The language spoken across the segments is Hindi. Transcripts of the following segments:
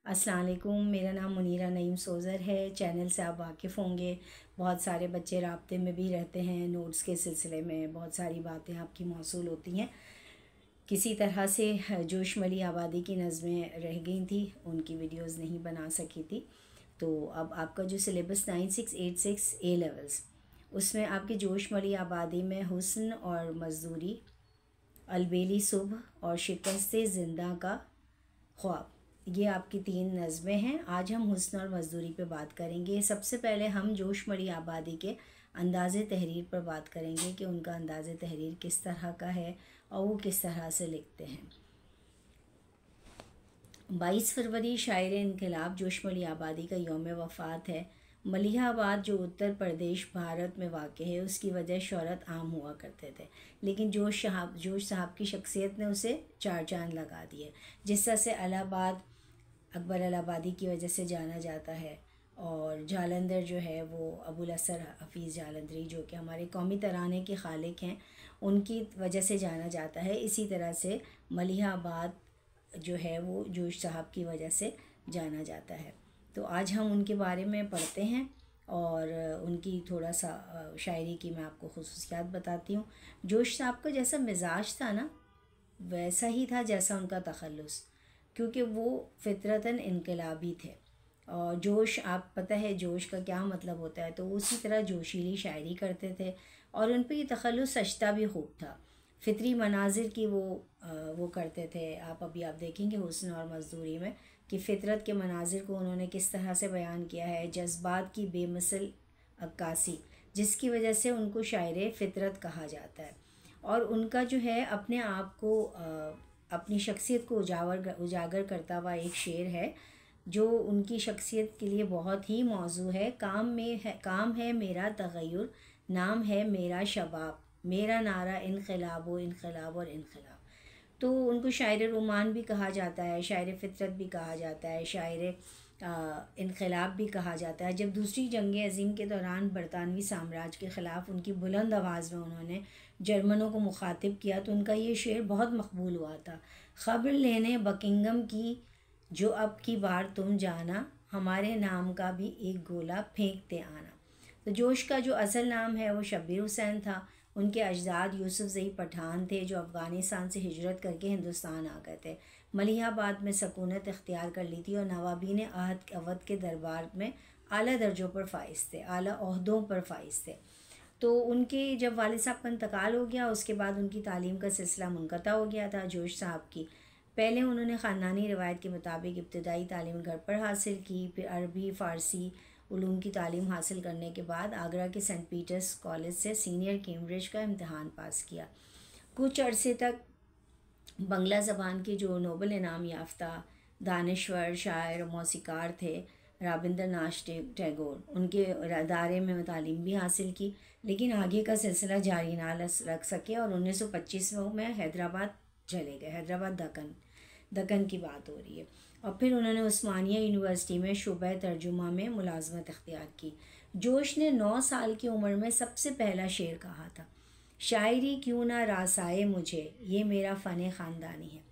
अस्सलाम वालेकुम। मेरा नाम मुनीरा नईम सोज़र है। चैनल से आप वाकिफ़ होंगे। बहुत सारे बच्चे राब्ते में भी रहते हैं। नोट्स के सिलसिले में बहुत सारी बातें आपकी मौसूल होती हैं। किसी तरह से जोशमली आबादी की नज़में रह गई थी, उनकी वीडियोस नहीं बना सकी थी। तो अब आपका जो सिलेबस 9686 ए लेवल्स, उसमें आपकी जोशमली आबादी में हुस्न और मज़दूरी, अलबेली सुबह और शिकस्त ज़िंदा का ख्वाब, ये आपकी 3 नज़में हैं। आज हम हुस्न और मज़दूरी पे बात करेंगे। सबसे पहले हम जोशमरी आबादी के अंदाज़े तहरीर पर बात करेंगे कि उनका अंदाज़े तहरीर किस तरह का है और वो किस तरह से लिखते हैं। 22 फरवरी शायर इनकलाब जोशमली आबादी का यौम वफ़ात है। मलिहाबाद जो उत्तर प्रदेश भारत में वाक़ है, उसकी वजह शोहरत आम हुआ करते थे, लेकिन जोश साहब की शख्सियत ने उसे 4 चांद लगा दिए। जिस तरह से इलाहाबाद अकबर इलाहाबादी की वजह से जाना जाता है, और जालंधर जो है वो अबुल असर हफ़ीज़ जालंधरी जो कि हमारे कौमी तराने के खालिक हैं, उनकी वजह से जाना जाता है। इसी तरह से मलिहाबाद जो है वो जोश साहब की वजह से जाना जाता है। तो आज हम उनके बारे में पढ़ते हैं और उनकी थोड़ा सा शायरी की मैं आपको खुसूसियात बताती हूँ। जोश साहब का जैसा मिजाज था ना, वैसा ही था जैसा उनका तखल्लुस, क्योंकि वो फितरतन इनकलाबी थे। और जोश, आप पता है जोश का क्या मतलब होता है, तो उसी तरह जोशीली शायरी करते थे और उन पर ये तखल्लुस सजता भी खूब था। फितरी मनाजिर की वो करते थे। आप देखेंगे हुस्न और मज़दूरी में कि फ़ितरत के मनाजिर को उन्होंने किस तरह से बयान किया है। जज्बात की बेमिसल अक्कासी, जिसकी वजह से उनको शायर फ़ितरत कहा जाता है। और उनका जो है अपने आप को अपनी शख्सियत को उजागर करता हुआ एक शेर है जो उनकी शख्सियत के लिए बहुत ही मौजू है। काम है मेरा तग़य्युर, नाम है मेरा शबाब, मेरा नारा इनक़िलाब व इनक़िलाब और इनक़िलाब। तो उनको शायर रोमान भी कहा जाता है, शायर फ़ितरत भी कहा जाता है, शायर इनक़िलाब भी कहा जाता है। जब दूसरी जंग अज़ीम के दौरान बरतानवी साम्राज्य के ख़िलाफ़ उनकी बुलंद आवाज़ में उन्होंने जर्मनों को मुखातिब किया, तो उनका ये शेर बहुत मकबूल हुआ था। ख़बर लेने बकिंगम की जो अब की बार तुम जाना, हमारे नाम का भी एक गोला फेंकते आना। तो जोश का जो असल नाम है वो शब्बीर हुसैन था। उनके अजदाद यूसुफ ज़ई पठान थे जो अफ़गानिस्तान से हिजरत करके हिंदुस्तान आ गए थे। मलिहाबाद में सकूनत इख्तियार कर ली थी और नवाबीन अवध के दरबार में आला दर्जों पर फ़ाइज़ थे, आला ओहदों पर फ़ाइज़ थे। तो उनके जब वालिद साहब का इंतकाल हो गया, उसके बाद उनकी तालीम का सिलसिला मुनक़ता हो गया था जोश साहब की। पहले उन्होंने ख़ानदानी रिवायत के मुताबिक इब्तदाई तालीम घर पर हासिल की, फिर अरबी फ़ारसी उलूम की तालीम हासिल करने के बाद आगरा के सेंट पीटर्स कॉलेज से सीनियर कैम्ब्रिज का इम्तहान पास किया। कुछ अरसे तक बंगला ज़बान के जो नोबल इनाम याफ्ता दानश्वर, शायर और मौसीकार थे रविंद्रनाथ टैगोर, उनके अदारे में तालीम भी हासिल की, लेकिन आगे का सिलसिला जारी ना रख सके और 1925 में हैदराबाद चले गए। हैदराबाद दक्कन की बात हो रही है। और फिर उन्होंने उस्मानिया यूनिवर्सिटी में शुबह तर्जुमा में मुलाजमत इख्तियार की। जोश ने 9 साल की उम्र में सबसे पहला शेर कहा था, शायरी क्यों ना रासाए मुझे, ये मेरा फ़न ख़ानदानी है।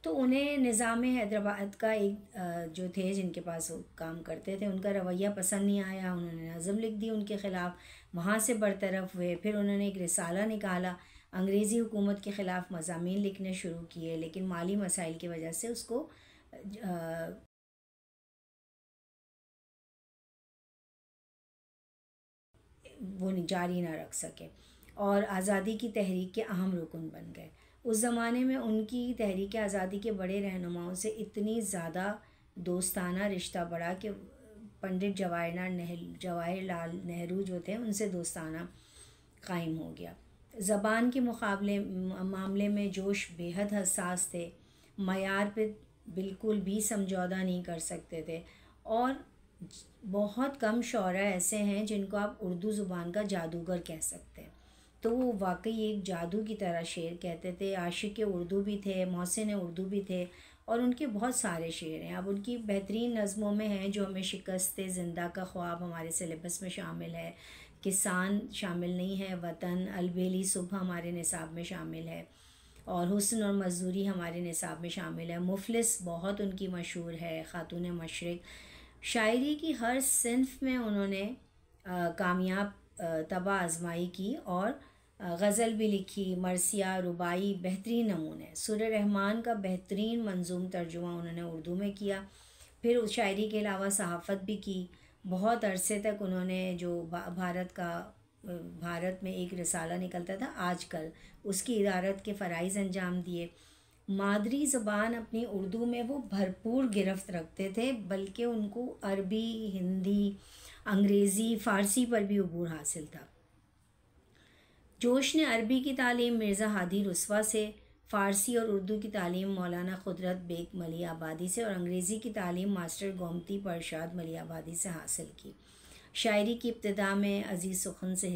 तो उन्हें निज़ाम हैदराबाद का एक जो थे जिनके पास वो काम करते थे, उनका रवैया पसंद नहीं आया। उन्होंने नज़म लिख दी उनके ख़िलाफ़, वहाँ से बरतरफ हुए। फिर उन्होंने एक रिसाला निकाला, अंग्रेज़ी हुकूमत के ख़िलाफ़ मज़ामीन लिखने शुरू किए, लेकिन माली मसाइल की वजह से उसको वो जारी ना रख सके और आज़ादी की तहरीक के अहम रुकन बन गए। उस ज़माने में उनकी तहरीक आज़ादी के बड़े रहनुमाओं से इतनी ज़्यादा दोस्ताना रिश्ता बढ़ा कि पंडित जवाहरलाल नेहरू जो थे उनसे दोस्ताना कायम हो गया। ज़बान के मामले में जोश बेहद हसास थे, मयार पे बिल्कुल भी समझौता नहीं कर सकते थे। और बहुत कम शौरा ऐसे हैं जिनको आप उर्दू ज़ुबान का जादूगर कह सकते हैं। तो वो वाकई एक जादू की तरह शेर कहते थे। आशिक़ उर्दू भी थे, मोहसिन उर्दू भी थे और उनके बहुत सारे शेर हैं। अब उनकी बेहतरीन नज़मों में हैं जो हमें शिकस्त ज़िंदा का ख्वाब हमारे सिलेबस में शामिल है, किसान शामिल नहीं है, वतन, अलबेली सुबह हमारे निसाब में शामिल है। और हुस्न और मजदूरी हमारे निसाब में शामिल है। मुफलिस बहुत उनकी मशहूर है, खातून मशरिक। शायरी की हर सिन्फ में उन्होंने कामयाब तबा आजमाई की और गज़ल भी लिखी, मरसिया, रुबाई बेहतरीन नमूने। सूर रहमान का बेहतरीन मंजूम तर्जुमा उन्होंने उर्दू में किया। फिर उस शायरी के अलावा सहाफ़त भी की। बहुत अरसे तक उन्होंने जो भारत में एक रिसाला निकलता था आजकल, उसकी इदारत के फ़राइज़ अंजाम दिए। मादरी ज़बान अपनी उर्दू में वो भरपूर गिरफ्त रखते थे, बल्कि उनको अरबी, हिंदी, अंग्रेज़ी, फ़ारसी पर भी अबूर हासिल था। जोश ने अरबी की तालीम मिर्ज़ा हादी रुस्वा से, फ़ारसी और उर्दू की तालीम मौलाना क़ुदरत बेग मलिहाबादी से और अंग्रेज़ी की तालीम मास्टर गोमती परशाद मलिहाबादी से हासिल की। शायरी की इब्तिदा में अज़ीज़ सुखन से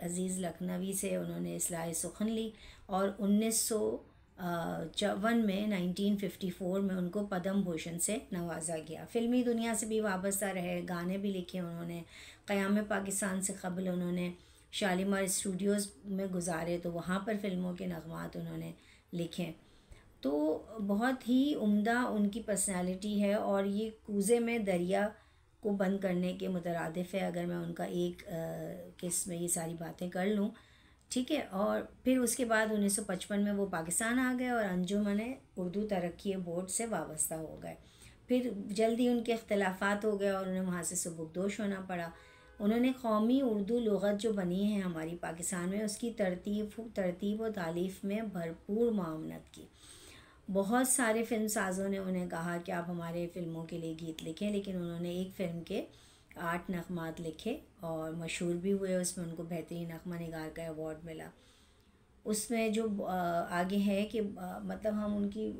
अज़ीज़ लखनवी से उन्होंने इस्लाह सुखन ली और 1954 में 1954 में उनको पद्म भूषण से नवाजा गया। फ़िल्मी दुनिया से भी वाबस्ता रहे, गाने भी लिखे उन्होंने। क़याम पाकिस्तान से क़बल उन्होंने शालीमार स्टूडियोज़ में गुजारे, तो वहाँ पर फ़िल्मों के नग़मात उन्होंने लिखे। तो बहुत ही उम्दा उनकी पर्सनालिटी है और ये कूज़े में दरिया को बंद करने के मुतरादिफ़ है, अगर मैं उनका एक किस्म में ये सारी बातें कर लूँ, ठीक है। और फिर उसके बाद 1955 में वो पाकिस्तान आ गए और अंजुमन उर्दू तरक्की बोर्ड से वाबस्ता हो गए। फिर जल्दी उनके इख्तलाफात हो गए और उन्हें वहाँ से सुबुकदोश होना पड़ा। उन्होंने कौमी उर्दू लुग़त जो बनी है हमारी पाकिस्तान में, उसकी तरतीब और तालीफ़ में भरपूर मावनत की। बहुत सारे फ़िल्म साज़ों ने उन्हें कहा कि आप हमारे फ़िल्मों के लिए गीत लिखें, लेकिन उन्होंने एक फ़िल्म के 8 नग़मात लिखे और मशहूर भी हुए। उसमें उनको बेहतरीन नग़मा निगार का अवार्ड मिला। उसमें जो आगे है कि मतलब हम उनकी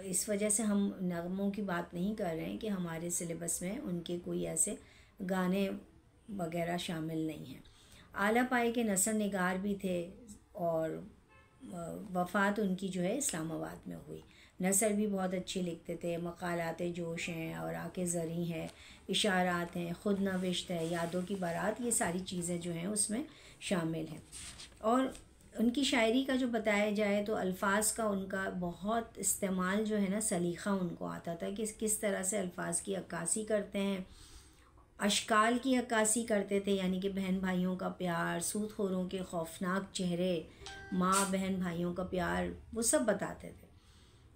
इस वजह से हम नग़मों की बात नहीं कर रहे हैं कि हमारे सिलेबस में उनके कोई ऐसे गाने वगैरह शामिल नहीं हैं। आला पाए के नसर निगार भी थे और वफ़ात उनकी जो है इस्लामाबाद में हुई। नसर भी बहुत अच्छी लिखते थे। मक़ालात जोश हैं और आके ज़री हैं, इशारात हैं, ख़ुद नविश्त है, यादों की बारात, ये सारी चीज़ें जो हैं उसमें शामिल हैं। और उनकी शायरी का जो बताया जाए तो अल्फाज का उनका बहुत इस्तेमाल जो है ना, सलीक़ा उनको आता था कि किस तरह से अल्फाज की अक्कासी करते हैं। अशकाल की अक्कासी करते थे, यानी कि बहन भाइयों का प्यार, सूदखोरों के खौफनाक चेहरे, माँ बहन भाइयों का प्यार, वो सब बताते थे।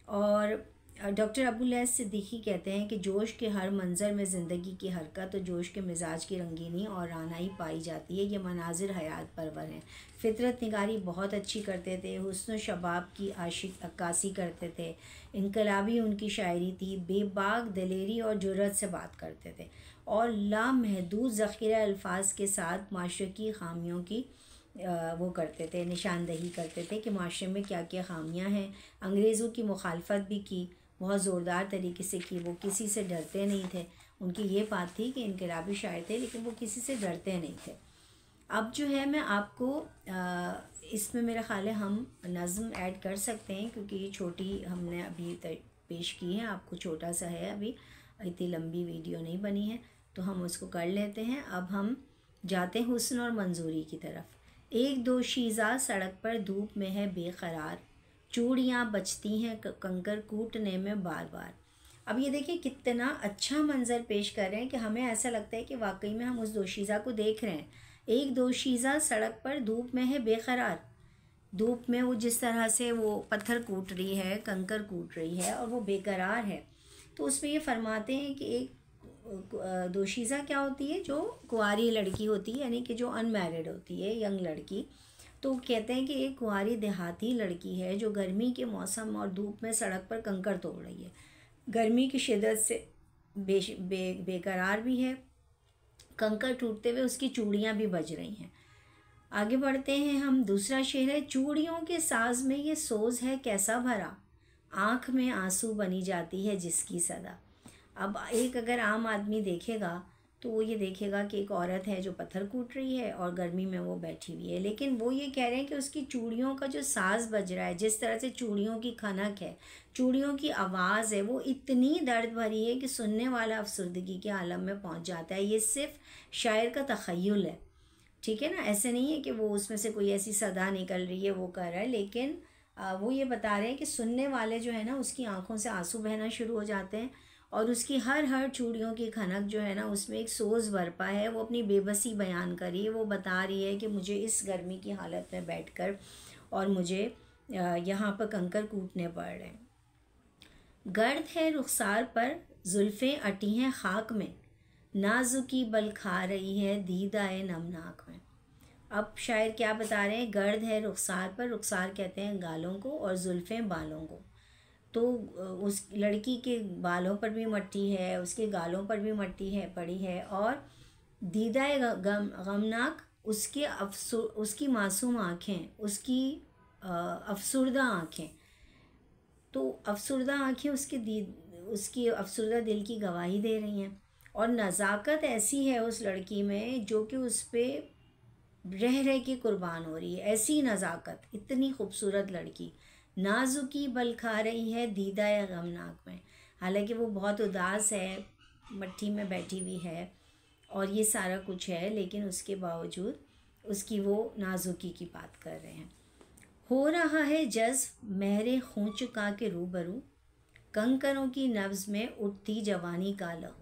और डॉक्टर अबुल सिद्दीकी कहते हैं कि जोश के हर मंज़र में ज़िंदगी की हरकत और जोश के मिजाज की रंगीनी और रानाई पाई जाती है। ये मनाजिर हयात परवर हैं। फ़ितरत निगारी बहुत अच्छी करते थे। हुस्न शबाब की आशिक अक्कासी करते थे। इनकलाबी उनकी शायरी थी। बेबाक दिलेरी और जुर्रत से बात करते थे और लामहदूद ज़ख़ीरा अल्फाज के साथ माशरे की ख़ामियों की वो करते थे, निशानदही करते थे कि माशरे में क्या क्या ख़ामियाँ हैं। अंग्रेज़ों की मुखालफत भी की, बहुत ज़ोरदार तरीके से की। वो किसी से डरते नहीं थे। उनकी ये बात थी कि इनकलाबी शायर थे, लेकिन वो किसी से डरते नहीं थे। अब जो है मैं आपको इसमें मेरा ख़्याल है हम नज़्म ऐड कर सकते हैं, क्योंकि ये छोटी हमने अभी पेश की है, आपको छोटा सा है, अभी इतनी लंबी वीडियो नहीं बनी है, तो हम उसको कर लेते हैं। अब हम जाते हैं हुस्न और मंजूरी की तरफ। एक दो शीज़ा सड़क पर धूप में है बेकरार, चूड़ियाँ बजती हैं कंकर कूटने में बार बार। अब ये देखिए कितना अच्छा मंज़र पेश कर रहे हैं कि हमें ऐसा लगता है कि वाकई में हम उस दोशीज़ा को देख रहे हैं। एक दोशीज़ा सड़क पर धूप में है बेकरार, धूप में वो जिस तरह से वो पत्थर कूट रही है, कंकर कूट रही है और वो बेकरार है। तो उसमें ये फरमाते हैं कि एक दोशीज़ा क्या होती है, जो कुंवारी लड़की होती है, यानी कि जो अनमैरिड होती है, यंग लड़की। तो कहते हैं कि एक कुंवारी देहाती लड़की है जो गर्मी के मौसम और धूप में सड़क पर कंकर तोड़ रही है। गर्मी की शिद्दत से बेकरार भी है, कंकर टूटते हुए उसकी चूड़ियाँ भी बज रही हैं। आगे बढ़ते हैं हम। दूसरा शेर है, चूड़ियों के साज में ये सोज है कैसा भरा, आँख में आंसू बनी जाती है जिसकी सदा। अब एक अगर आम आदमी देखेगा तो वो ये देखेगा कि एक औरत है जो पत्थर कूट रही है और गर्मी में वो बैठी हुई है, लेकिन वो ये कह रहे हैं कि उसकी चूड़ियों का जो साज़ बज रहा है, जिस तरह से चूड़ियों की खनक है, चूड़ियों की आवाज़ है, वो इतनी दर्द भरी है कि सुनने वाला अफसरदगी के आलम में पहुंच जाता है। ये सिर्फ शायर का तख़य्युल है, ठीक है ना। ऐसे नहीं है कि वो उसमें से कोई ऐसी सदा निकल रही है वो कर रहा है, लेकिन वो ये बता रहे हैं कि सुनने वाले जो है ना उसकी आंखों से आंसू बहना शुरू हो जाते हैं और उसकी हर चूड़ियों की खनक जो है ना उसमें एक सोज बरपा है। वो अपनी बेबसी बयान कर रही है, वो बता रही है कि मुझे इस गर्मी की हालत में बैठकर और मुझे यहाँ पर कंकर कूटने पड़ रहे हैं। गर्द है रुखसार पर जुल्फ़ें अटी हैं खाक में, नाजुकी बल खा रही है दीदाए नमनाक में। अब शायर क्या बता रहे हैं, गर्द है रुखसार पर, रुखसार कहते हैं गालों को और जुल्फ़ें बालों को। तो उस लड़की के बालों पर भी मट्टी है, उसके गालों पर भी मट्टी है पड़ी है, और दीदाए गमनाक उसकी मासूम आँखें, उसकी अफसुर्दा आँखें। तो अफसुर्दा आँखें उसकी अफसुर्दा दिल की गवाही दे रही हैं। और नज़ाकत ऐसी है उस लड़की में जो कि उस पर रह के कुर्बान हो रही है। ऐसी नज़ाकत, इतनी खूबसूरत लड़की नाजुकी बल खा रही है दीदा या गमनाक में। हालांकि वो बहुत उदास है, मट्टी में बैठी हुई है और ये सारा कुछ है, लेकिन उसके बावजूद उसकी वो नाजुकी की बात कर रहे हैं। हो रहा है जज्ब महरे खूं चुका के रूबरू, कंकरों की नब्ज़ में उठती जवानी का लहू।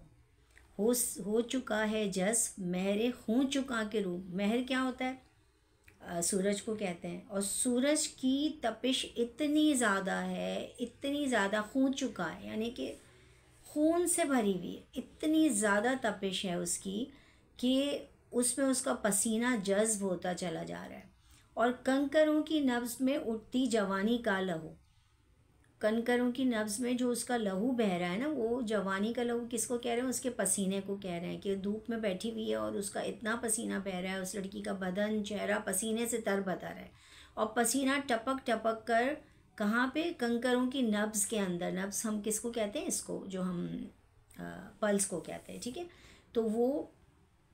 हो चुका है जज्ब महरे खूं चुका के रूप। महर क्या होता है? सूरज को कहते हैं। और सूरज की तपिश इतनी ज़्यादा है, इतनी ज़्यादा खून चुका है, यानी कि खून से भरी हुई है, इतनी ज़्यादा तपिश है उसकी कि उसमें उसका पसीना जज्ब होता चला जा रहा है। और कंकरों की नब्ज़ में उठती जवानी का लहू, कंकरों की नब्ज़ में जो उसका लहू बह रहा है ना, वो जवानी का लहू किसको कह रहे हैं? उसके पसीने को कह रहे हैं कि धूप में बैठी हुई है और उसका इतना पसीना बह रहा है, उस लड़की का बदन चेहरा पसीने से तरबतर है और पसीना टपक टपक कर कहाँ पे? कंकरों की नब्ज़ के अंदर। नब्ज़ हम किसको कहते हैं? इसको जो हम पल्स को कहते हैं, ठीक है। तो वो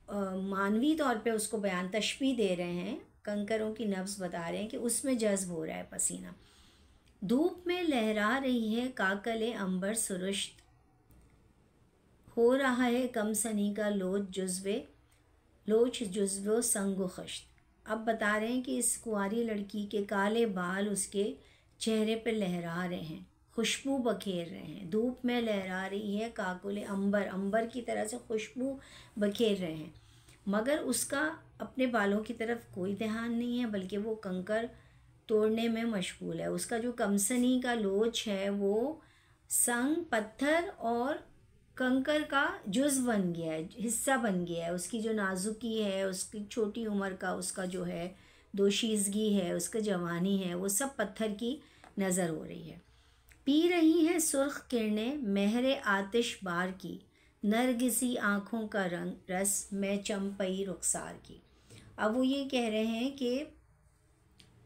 मानवी तौर पे उसको बयान तशबीह दे रहे हैं, कंकरों की नब्ज़ बता रहे हैं कि उसमें जज्ब हो रहा है पसीना। धूप में लहरा रही है काकले अंबर सुरुश्त, हो रहा है कम सनी का लोच जुज्वो संगो खश्त। अब बता रहे हैं कि इस कुंवारी लड़की के काले बाल उसके चेहरे पे लहरा रहे हैं, खुशबू बखेर रहे हैं। धूप में लहरा रही है काकुले अंबर की तरह से खुशबू बखेर रहे हैं, मगर उसका अपने बालों की तरफ कोई ध्यान नहीं है, बल्कि वो कंकर तोड़ने में मशगूल है। उसका जो कमसनी का लोच है वो संग, पत्थर और कंकर का जुज़ बन गया है, हिस्सा बन गया है। उसकी जो नाजुकी है, उसकी छोटी उम्र का उसका जो है दोशीज़गी है, उसका जवानी है, वो सब पत्थर की नज़र हो रही है। पी रही हैं सुर्ख किरणें महरे आतिश बार की, नरगिसी आँखों का रंग रस में चंपई रुखसार की। अब वो ये कह रहे हैं कि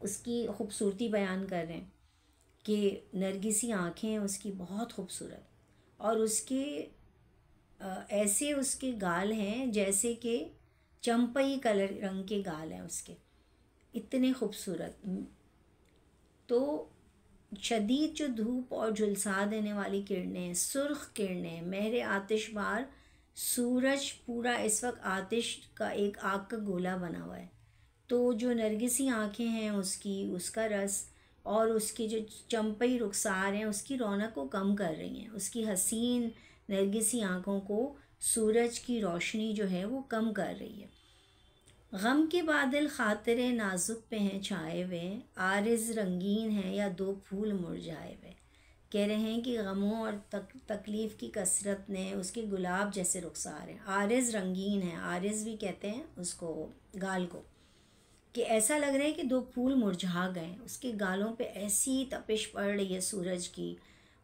उसकी खूबसूरती बयान कर रहे हैं कि नरगिसी आँखें हैं उसकी बहुत खूबसूरत, और उसके ऐसे उसके गाल हैं जैसे कि चंपई कलर रंग के गाल हैं उसके, इतने खूबसूरत। तो शदीद जो धूप और झुलसा देने वाली किरणें, सुर्ख किरणें, महरे आतिशबार सूरज पूरा इस वक्त आतिश का एक आग का गोला बना हुआ है। तो जो नरगिसी आँखें हैं उसकी, उसका रस और उसकी जो चंपई रुखसार हैं उसकी रौनक को कम कर रही हैं। उसकी हसीन नरगिसी आँखों को सूरज की रोशनी जो है वो कम कर रही है। गम के बादल खातिरे नाजुक पे हैं छाए हुए, आरिज़ रंगीन है या दो फूल मुरझाए हुए। कह रहे हैं कि गमों और तकलीफ़ की कसरत ने उसके गुलाब जैसे रुखसार हैं। आरिज़ रंगीन है, आरिज़ भी कहते हैं उसको गाल को, कि ऐसा लग रहा है कि दो फूल मुरझा गए। उसके गालों पे ऐसी तपिश पड़ रही है सूरज की,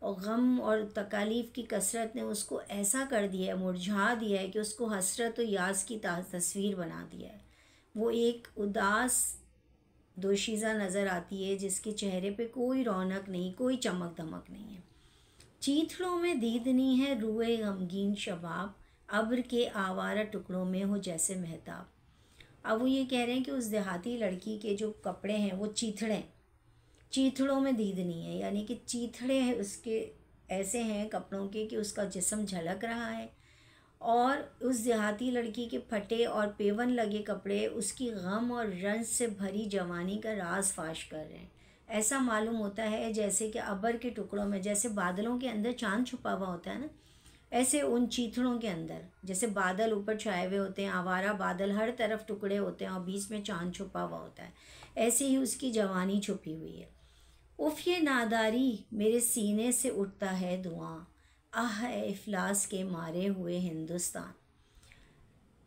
और गम और तकालीफ़ की कसरत ने उसको ऐसा कर दिया है, मुरझा दिया है कि उसको हसरत और यास की तस्वीर बना दिया है। वो एक उदास दोशीज़ा नज़र आती है जिसके चेहरे पे कोई रौनक नहीं, कोई चमक धमक नहीं है। चीथड़ों में दीदनी है रुए गमगीन शबाब, अब्र के आवारा टुकड़ों में हो जैसे महताब। अब वो ये कह रहे हैं कि उस देहाती लड़की के जो कपड़े हैं वो चीथड़ों में दीदनी है, यानी कि चीथड़े हैं उसके ऐसे हैं कपड़ों के कि उसका जिस्म झलक रहा है, और उस देहाती लड़की के फटे और पेवन लगे कपड़े उसकी गम और रंज से भरी जवानी का राज फाश कर रहे हैं। ऐसा मालूम होता है जैसे कि अबर के टुकड़ों में, जैसे बादलों के अंदर चांद छुपा हुआ होता है ना, ऐसे उन चीथड़ों के अंदर जैसे बादल ऊपर छाए हुए होते हैं, आवारा बादल, हर तरफ टुकड़े होते हैं और बीच में चांद छुपा हुआ होता है, ऐसे ही उसकी जवानी छुपी हुई है। उफ़ ये नादारी, मेरे सीने से उठता है धुआं, आह ए इफलास के मारे हुए हिंदुस्तान।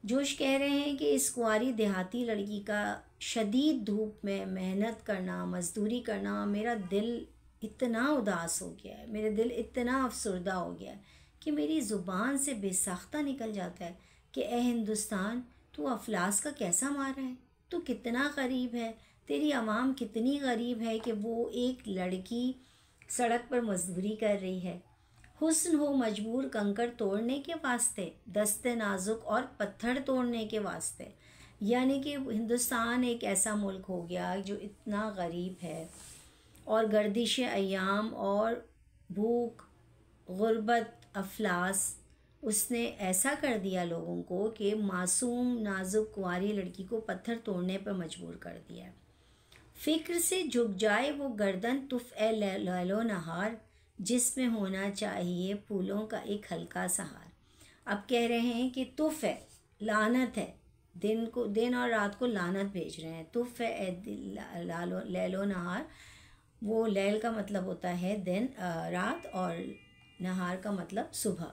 जोश कह रहे हैं कि इस कुंवारी देहाती लड़की का शदीद धूप में मेहनत करना, मजदूरी करना, मेरा दिल इतना उदास हो गया है, मेरा दिल इतना अफसरदा हो गया है कि मेरी ज़ुबान से बेसाख्ता निकल जाता है कि ए हिंदुस्तान, तू अफलास का कैसा मारा है, तू कितना गरीब है, तेरी आवाम कितनी गरीब है कि वो एक लड़की सड़क पर मजदूरी कर रही है। हुस्न हो मजबूर कंकड़ तोड़ने के वास्ते, दस्ते नाजुक और पत्थर तोड़ने के वास्ते। यानी कि हिंदुस्तान एक ऐसा मुल्क हो गया जो इतना गरीब है और गर्दिश अयाम और भूख, गुर्बत, अफलास उसने ऐसा कर दिया लोगों को कि मासूम नाजुक कुंवारी लड़की को पत्थर तोड़ने पर मजबूर कर दिया। फिक्र से झुक जाए वो गर्दन, तुफ ए लैलो नहार, जिसमें होना चाहिए फूलों का एक हल्का सहार। अब कह रहे हैं कि तुफ है, लानत है, दिन और रात को लानत भेज रहे हैं। तुफ है लैलो नहार, वो लैल का मतलब होता है दिन, रात, और नहार का मतलब सुबह।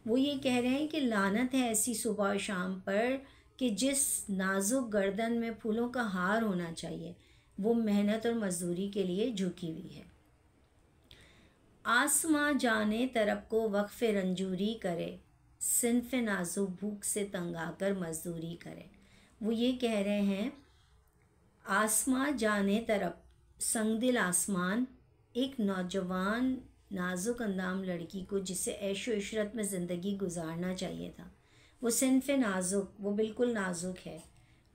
वो ये कह रहे हैं कि लानत है ऐसी सुबह और शाम पर कि जिस नाजुक गर्दन में फूलों का हार होना चाहिए वो मेहनत और मजदूरी के लिए झुकी हुई है। आसमां जाने तरफ को वक्फ रंजूरी करे, सिन्फ नाजुक भूख से तंग आकर मजदूरी करे। वो ये कह रहे हैं आसमां जाने तरफ, संगदिल आसमान, एक नौजवान नाजुक अंदाम लड़की को जिसे ऐशो इशरत में ज़िंदगी गुजारना चाहिए था, वो सिन्फ नाजुक, वो बिल्कुल नाजुक है,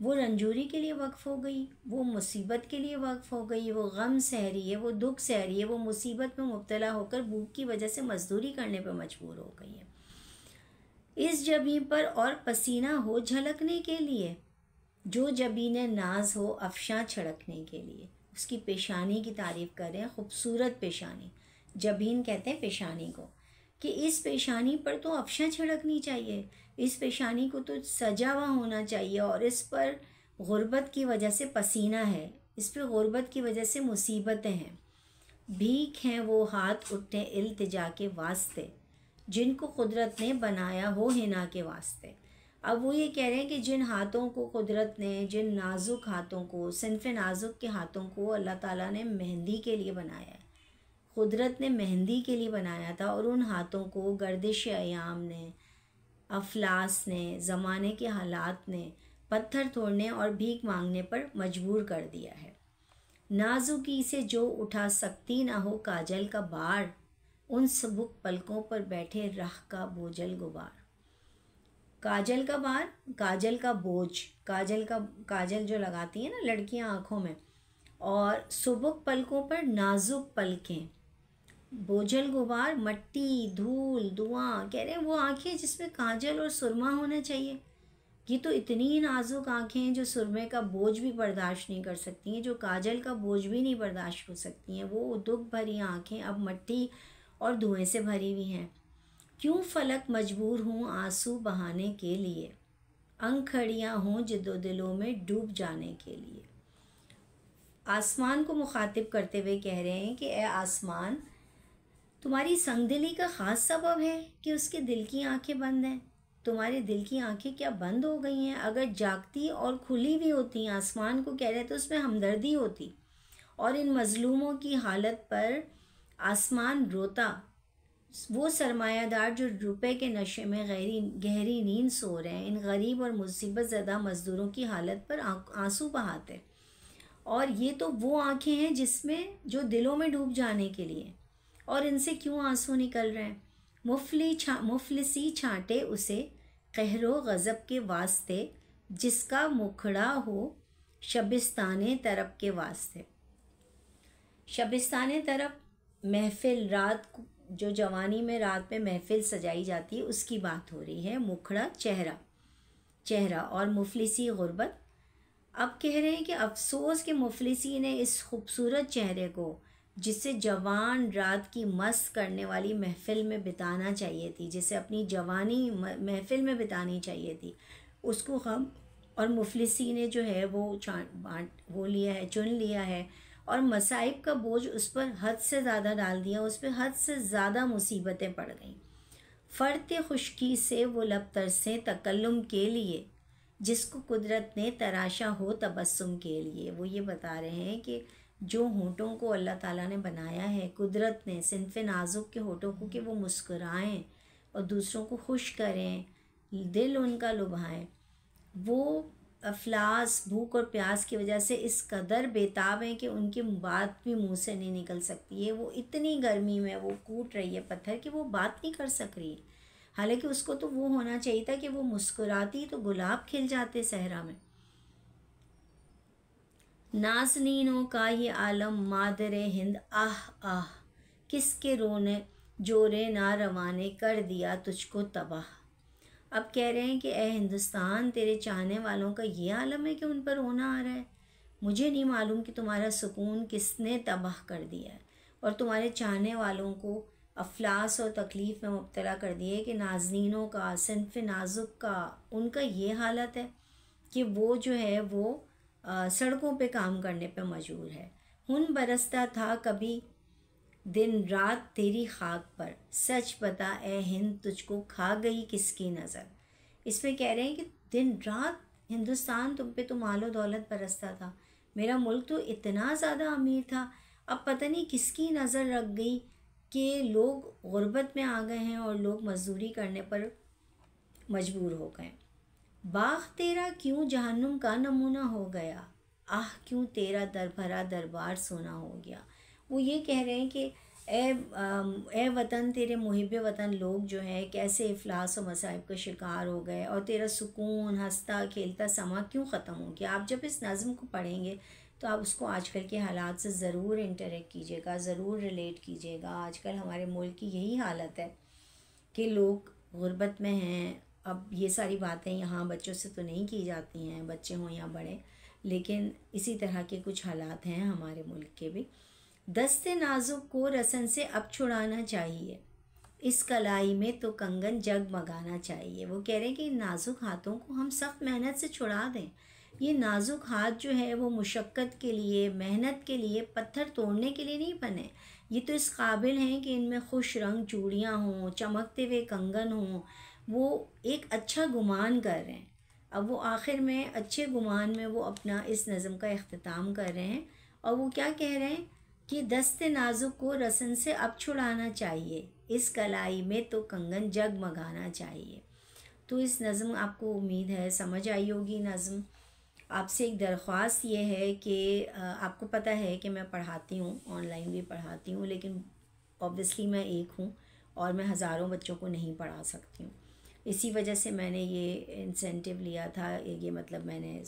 वो रंजूरी के लिए वक्फ़ हो गई, वो मुसीबत के लिए वक्फ़ हो गई, वो गम सह रही है, वो दुख सह रही है, वो मुसीबत में मुब्तला होकर भूख की वजह से मजदूरी करने पर मजबूर हो गई है। इस जबीन पर और पसीना हो झलकने के लिए, जो जबीन नाज हो अफशां छिड़कने के लिए। उसकी पेशानी की तारीफ़ कर रहे हैं, खूबसूरत पेशानी, जबीन कहते हैं पेशानी को, कि इस पेशानी पर तो अफशां छिड़कनी चाहिए, इस पेशानी को तो सजा हुआ होना चाहिए, और इस पर गुर्बत की वजह से पसीना है, इस पर गुर्बत की वजह से मुसीबतें हैं। भीख हैं वो हाथ उठे इल्तिजा के वास्ते, जिनको कुदरत ने बनाया हो हिना के वास्ते। अब वो ये कह रहे हैं कि जिन हाथों को कुदरत ने, जिन नाजुक हाथों को, सिन्फ नाजुक के हाथों को अल्लाह ताला ने मेहंदी के लिए बनाया है, कुदरत ने मेहंदी के लिए बनाया था, और उन हाथों को गर्दिश अयाम ने, अफलास ने, ज़माने के हालात ने पत्थर तोड़ने और भीख मांगने पर मजबूर कर दिया है। नाजुकी से जो उठा सकती ना हो काजल का बार, उन सबुक पलकों पर बैठे राह का बोझल गुबार। काजल का बार, काजल का बोझ, काजल जो लगाती है ना लड़कियां आँखों में, और सुबुक पलकों पर नाजुक पलकें, बोझल गुबार, मट्टी, धूल, धुआं। कह रहे हैं वो आँखें जिसमें काजल और सुरमा होना चाहिए, ये तो इतनी नाजुक आँखें हैं जो सुरमे का बोझ भी बर्दाश्त नहीं कर सकती हैं, जो काजल का बोझ भी नहीं बर्दाश्त कर सकती हैं। वो दुख भरी आँखें अब मट्टी और धुएं से भरी हुई हैं। क्यों फलक मजबूर हूँ आंसू बहाने के लिए, अंखड़ियाँ हों जिद्दो दिलों में डूब जाने के लिए। आसमान को मुखातिब करते हुए कह रहे हैं कि ए आसमान, तुम्हारी संगदिली का ख़ास सबब है कि उसके दिल की आंखें बंद हैं। तुम्हारे दिल की आंखें क्या बंद हो गई हैं? अगर जागती और खुली भी होती, आसमान को कह रहे तो उसमें हमदर्दी होती, और इन मज़लूमों की हालत पर आसमान रोता। वो सरमायादार जो रुपए के नशे में गहरी नींद सो रहे हैं, इन गरीब और मुसीबत ज़दा मज़दूरों की हालत पर आंसू बहाते। और ये तो वो आंखें हैं जिसमें जो दिलों में डूब जाने के लिए, और इनसे क्यों आंसू निकल रहे हैं? मुफलिसी छांटे उसे कहरो गज़ब के वास्ते, जिसका मुखड़ा हो शबिस्ताने तरफ के वास्ते। शबिस्ताने तरफ महफिल, रात जो जवानी में रात में महफिल सजाई जाती है उसकी बात हो रही है। मुखड़ा चेहरा, और मुफलिसी गुर्बत, अब कह रहे हैं कि अफसोस के मुफलिसी ने इस खूबसूरत चेहरे को, जिसे जवान रात की मस्त करने वाली महफिल में बिताना चाहिए थी, जिसे अपनी जवानी महफिल में बितानी चाहिए थी, उसको गम और मुफलिसी ने जो है वो वो लिया है, चुन लिया है, और मसाइब का बोझ उस पर हद से ज़्यादा डाल दिया, उस पर हद से ज़्यादा मुसीबतें पड़ गईं। फ़र्ते खुश्की से वो लब तरसे तकल्लुम के लिए, जिसको कुदरत ने तराशा हो तबस्सुम के लिए। वो ये बता रहे हैं कि जो होठों को अल्लाह ताला ने बनाया है, कुदरत ने सिनफ़ नाजुक के होठों को, कि वो मुस्कुराएं और दूसरों को खुश करें, दिल उनका लुभाएं, वो अफलास भूख और प्यास की वजह से इस कदर बेताब हैं कि उनकी बात भी मुंह से नहीं निकल सकती है। वो इतनी गर्मी में वो कूट रही है पत्थर कि वो बात नहीं कर सक रही है। हालांकि उसको तो वो होना चाहिए था कि वो मुस्कुराती तो गुलाब खिल जाते सहरा में। नाज़नीनों का ये आलम मादरे हिंद आह आह, किसके रोने जोरे ना रवाने कर दिया तुझको तबाह। अब कह रहे हैं कि ए हिंदुस्तान, तेरे चाहने वालों का ये आलम है कि उन पर रोना आ रहा है। मुझे नहीं मालूम कि तुम्हारा सुकून किसने तबाह कर दिया है और तुम्हारे चाहने वालों को अफलास और तकलीफ़ में मुब्तला कर दिया है, कि नाज़नीनों का, सिनफ़ नाजुक का, उनका ये हालत है कि वो जो है वो सड़कों पे काम करने पे मजबूर है। खून बरसता था कभी दिन रात तेरी खाक पर, सच बता ए हिंद तुझको खा गई किसकी नज़र। इसमें कह रहे हैं कि दिन रात हिंदुस्तान तुम पे तो मालो दौलत बरसता था, मेरा मुल्क तो इतना ज़्यादा अमीर था, अब पता नहीं किसकी नज़र रख गई कि लोग गुर्बत में आ गए हैं और लोग मजदूरी करने पर मजबूर हो गए। बाग तेरा क्यों जहन्नुम का नमूना हो गया, आह क्यों तेरा दर भरा दरबार सोना हो गया। वो ये कह रहे हैं कि ए वतन, तेरे मुहिब वतन लोग जो है कैसे इफलास और मसाइब का शिकार हो गए, और तेरा सुकून हंसता खेलता समा क्यों ख़त्म हो गया। आप जब इस नज़म को पढ़ेंगे तो आप उसको आजकल के हालात से ज़रूर इंटरेक्ट कीजिएगा, ज़रूर रिलेट कीजिएगा। आजकल हमारे मुल्क की यही हालत है कि लोग गुर्बत में हैं। अब ये सारी बातें यहाँ बच्चों से तो नहीं की जाती हैं, बच्चे हों या बड़े, लेकिन इसी तरह के कुछ हालात हैं हमारे मुल्क के भी। दस्ते नाजुक को रसन से अब छुड़ाना चाहिए, इस कलाई में तो कंगन जगमगाना चाहिए। वो कह रहे हैं कि नाजुक हाथों को हम सख्त मेहनत से छुड़ा दें। ये नाजुक हाथ जो है वो मुशक्क़त के लिए, मेहनत के लिए, पत्थर तोड़ने के लिए नहीं बने। ये तो इस काबिल हैं कि इनमें खुश रंग चूड़ियाँ हों, चमकते हुए कंगन हों। वो एक अच्छा गुमान कर रहे हैं। अब वो आखिर में अच्छे गुमान में वो अपना इस नज़म का इख्तिताम कर रहे हैं, और वो क्या कह रहे हैं कि दस्ते नाजुक को रसन से अब छुड़ाना चाहिए, इस कलाई में तो कंगन जगमगाना चाहिए। तो इस नज़म आपको उम्मीद है समझ आई होगी। नज़म आपसे एक दरख्वास्त ये है कि आपको पता है कि मैं पढ़ाती हूँ, ऑनलाइन भी पढ़ाती हूँ, लेकिन ऑब्वियसली मैं एक हूँ और मैं हज़ारों बच्चों को नहीं पढ़ा सकती हूँ। इसी वजह से मैंने ये इंसेंटिव लिया था, ये मतलब मैंने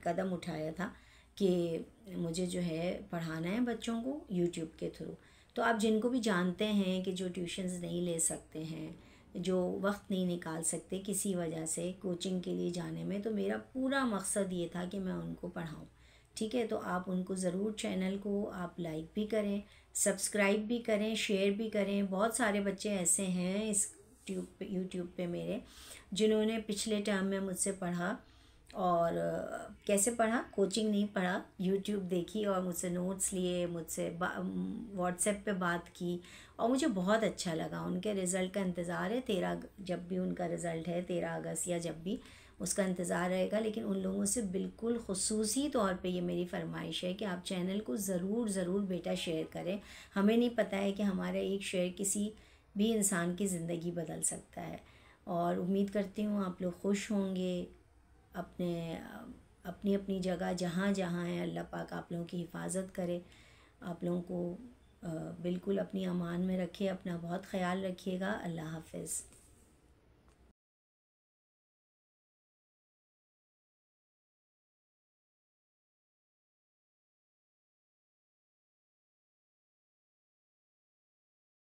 कदम उठाया था कि मुझे जो है पढ़ाना है बच्चों को यूट्यूब के थ्रू। तो आप जिनको भी जानते हैं कि जो ट्यूशन्स नहीं ले सकते हैं, जो वक्त नहीं निकाल सकते किसी वजह से कोचिंग के लिए जाने में, तो मेरा पूरा मकसद ये था कि मैं उनको पढ़ाऊँ। ठीक है, तो आप उनको ज़रूर चैनल को आप लाइक भी करें, सब्सक्राइब भी करें, शेयर भी करें। बहुत सारे बच्चे ऐसे हैं इस यूट्यूब पे मेरे, जिन्होंने पिछले टर्म में मुझसे पढ़ा, और कैसे पढ़ा, कोचिंग नहीं पढ़ा, यूट्यूब देखी और मुझसे नोट्स लिए, मुझसे व्हाट्सएप पे बात की, और मुझे बहुत अच्छा लगा। उनके रिज़ल्ट का इंतज़ार है, 13 जब भी उनका रिज़ल्ट है, 13 अगस्त या जब भी, उसका इंतज़ार रहेगा। लेकिन उन लोगों से बिल्कुल ख़ुसूसी तौर पे ये मेरी फरमाइश है कि आप चैनल को ज़रूर ज़रूर बेटा शेयर करें। हमें नहीं पता है कि हमारा एक शेयर किसी भी इंसान की ज़िंदगी बदल सकता है। और उम्मीद करती हूँ आप लोग खुश होंगे। अपनी अपनी जगह जहाँ जहाँ है, अल्लाह पाक आप लोगों की हिफाजत करे, आप लोगों को बिल्कुल अपनी अमान में रखे। अपना बहुत ख्याल रखिएगा। अल्लाह हाफ़िज़।